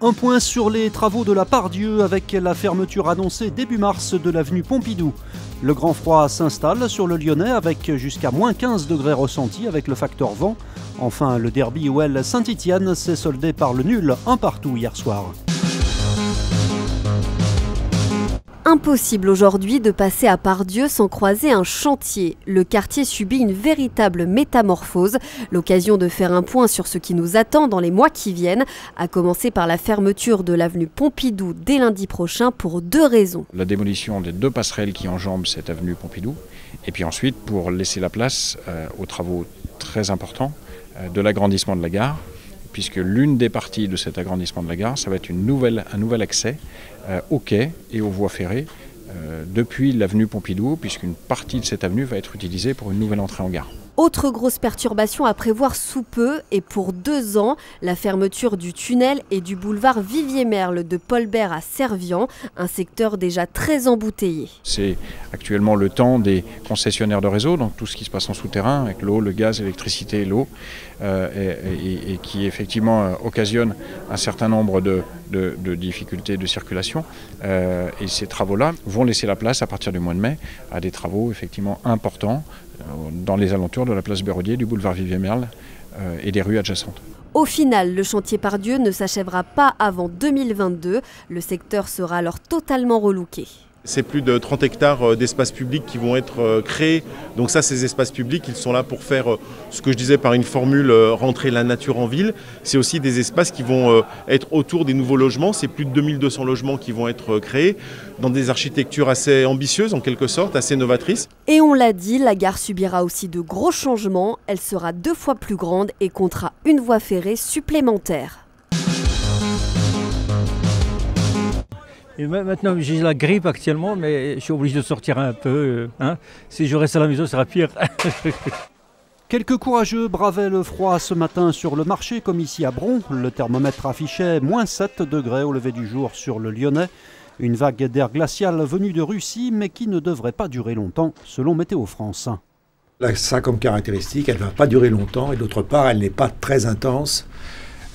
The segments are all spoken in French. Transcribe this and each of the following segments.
Un point sur les travaux de la Part-Dieu avec la fermeture annoncée début mars de l'avenue Pompidou. Le grand froid s'installe sur le Lyonnais avec jusqu'à moins 15 degrés ressentis avec le facteur vent. Enfin, le derby OL Saint-Étienne s'est soldé par le nul, un partout hier soir. Impossible aujourd'hui de passer à Part-Dieu sans croiser un chantier. Le quartier subit une véritable métamorphose, l'occasion de faire un point sur ce qui nous attend dans les mois qui viennent, à commencer par la fermeture de l'avenue Pompidou dès lundi prochain pour deux raisons. La démolition des deux passerelles qui enjambent cette avenue Pompidou, et puis ensuite pour laisser la place aux travaux très importants de l'agrandissement de la gare, puisque l'une des parties de cet agrandissement de la gare, ça va être un nouvel accès aux quais et aux voies ferrées depuis l'avenue Pompidou, puisqu'une partie de cette avenue va être utilisée pour une nouvelle entrée en gare. Autre grosse perturbation à prévoir sous peu et pour 2 ans, la fermeture du tunnel et du boulevard Vivier-Merle de Paul Bert à Servian, un secteur déjà très embouteillé. C'est actuellement le temps des concessionnaires de réseau, donc tout ce qui se passe en souterrain avec l'eau, le gaz, l'électricité et l'eau, et qui effectivement occasionne un certain nombre de difficultés de circulation. Et ces travaux-là vont laisser la place à partir du mois de mai à des travaux effectivement importants dans les alentours de la place Béraudier, du boulevard Vivier-Merle et des rues adjacentes. Au final, le chantier Part-Dieu ne s'achèvera pas avant 2022. Le secteur sera alors totalement relooké. C'est plus de 30 hectares d'espaces publics qui vont être créés. Donc ça, ces espaces publics, ils sont là pour faire ce que je disais par une formule, rentrer la nature en ville. C'est aussi des espaces qui vont être autour des nouveaux logements. C'est plus de 2200 logements qui vont être créés dans des architectures assez ambitieuses, en quelque sorte, assez novatrices. Et on l'a dit, la gare subira aussi de gros changements. Elle sera 2 fois plus grande et comptera une voie ferrée supplémentaire. Et maintenant, j'ai la grippe actuellement, mais je suis obligé de sortir un peu. Si je reste à la maison, ça sera pire. Quelques courageux bravaient le froid ce matin sur le marché, comme ici à Bron. Le thermomètre affichait moins 7 degrés au lever du jour sur le Lyonnais. Une vague d'air glacial venue de Russie, mais qui ne devrait pas durer longtemps, selon Météo France. Ça a comme caractéristique, elle ne va pas durer longtemps, et d'autre part, elle n'est pas très intense.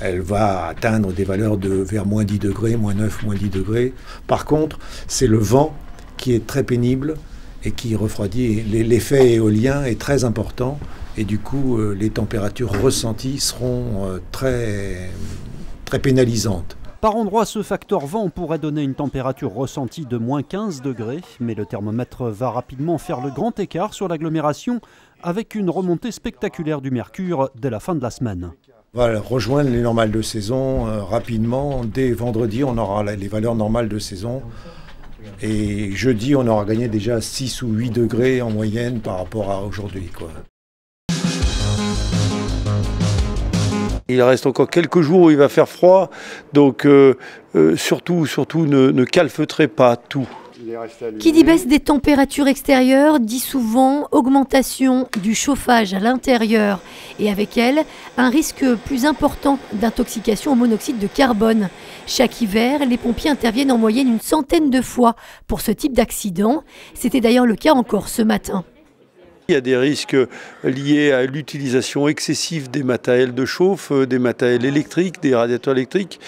Elle va atteindre des valeurs de vers moins 10 degrés, moins 9, moins 10 degrés. Par contre, c'est le vent qui est très pénible et qui refroidit. L'effet éolien est très important et du coup, les températures ressenties seront très pénalisantes. Par endroits, ce facteur vent pourrait donner une température ressentie de moins 15 degrés, mais le thermomètre va rapidement faire le grand écart sur l'agglomération avec une remontée spectaculaire du mercure dès la fin de la semaine. On va rejoindre les normales de saison rapidement. Dès vendredi, on aura les valeurs normales de saison. Et jeudi, on aura gagné déjà 6 ou 8 degrés en moyenne par rapport à aujourd'hui, quoi. Il reste encore quelques jours où il va faire froid, donc surtout ne calfeutrez pas tout. Qui dit baisse des températures extérieures dit souvent augmentation du chauffage à l'intérieur et avec elle un risque plus important d'intoxication au monoxyde de carbone. Chaque hiver, les pompiers interviennent en moyenne une centaine de fois pour ce type d'accident. C'était d'ailleurs le cas encore ce matin. Il y a des risques liés à l'utilisation excessive des matériels de chauffe, des matériels électriques, des radiateurs électriques.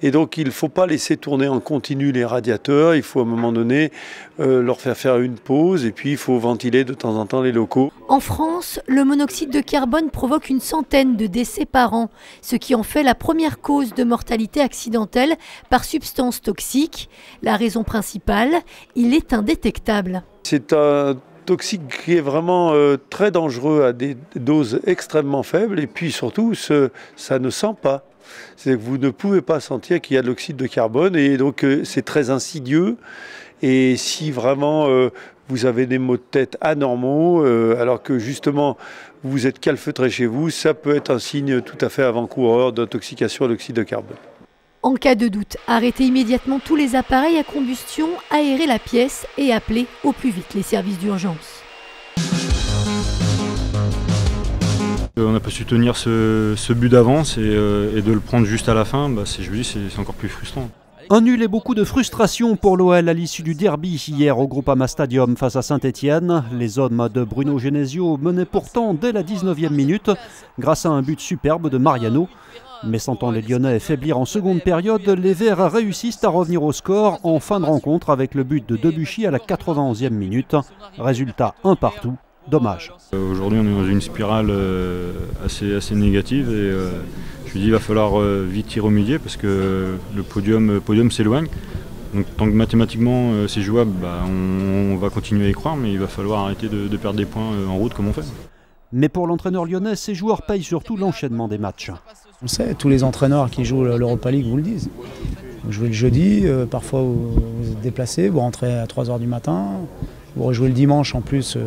Et donc il ne faut pas laisser tourner en continu les radiateurs. Il faut à un moment donné leur faire une pause et puis il faut ventiler de temps en temps les locaux. En France, le monoxyde de carbone provoque une centaine de décès par an, ce qui en fait la première cause de mortalité accidentelle par substance toxique. La raison principale, il est indétectable. C'est un toxique qui est vraiment très dangereux à des doses extrêmement faibles et puis surtout ça ne sent pas. C'est que vous ne pouvez pas sentir qu'il y a de l'oxyde de carbone et donc c'est très insidieux et si vraiment vous avez des maux de tête anormaux alors que justement vous êtes calfeutré chez vous, ça peut être un signe tout à fait avant-coureur d'intoxication à l'oxyde de carbone. En cas de doute, arrêtez immédiatement tous les appareils à combustion, aérez la pièce et appelez au plus vite les services d'urgence. On n'a pas su tenir ce but d'avance et de le prendre juste à la fin, je vous dis, c'est encore plus frustrant. Un nul et beaucoup de frustration pour l'OL à l'issue du derby hier au Groupama Stadium face à Saint-Étienne. Les hommes de Bruno Genesio menaient pourtant dès la 19e minute grâce à un but superbe de Mariano. Mais sentant les Lyonnais faiblir en seconde période, les Verts réussissent à revenir au score en fin de rencontre avec le but de Debuchy à la 91e minute. Résultat 1 partout. Dommage. Aujourd'hui, on est dans une spirale assez négative et je me dis qu'il va falloir vite y remédier parce que le podium s'éloigne. Donc tant que mathématiquement c'est jouable, on va continuer à y croire, mais il va falloir arrêter de perdre des points en route comme on fait. Mais pour l'entraîneur lyonnais, ces joueurs payent surtout l'enchaînement des matchs. On sait, tous les entraîneurs qui jouent l'Europa League vous le disent. Vous jouez le jeudi, parfois vous êtes déplacé, vous rentrez à 3 h du matin, vous rejouez le dimanche en plus.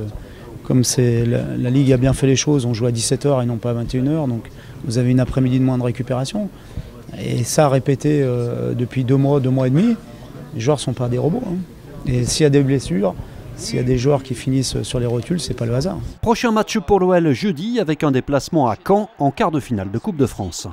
Comme la Ligue a bien fait les choses, on joue à 17 h et non pas à 21 h, donc vous avez une après-midi de moins de récupération. Et ça répété depuis 2 mois et demi, les joueurs ne sont pas des robots. Et s'il y a des blessures, s'il y a des joueurs qui finissent sur les rotules, c'est pas le hasard. Prochain match pour l'OL jeudi avec un déplacement à Caen en quart de finale de Coupe de France.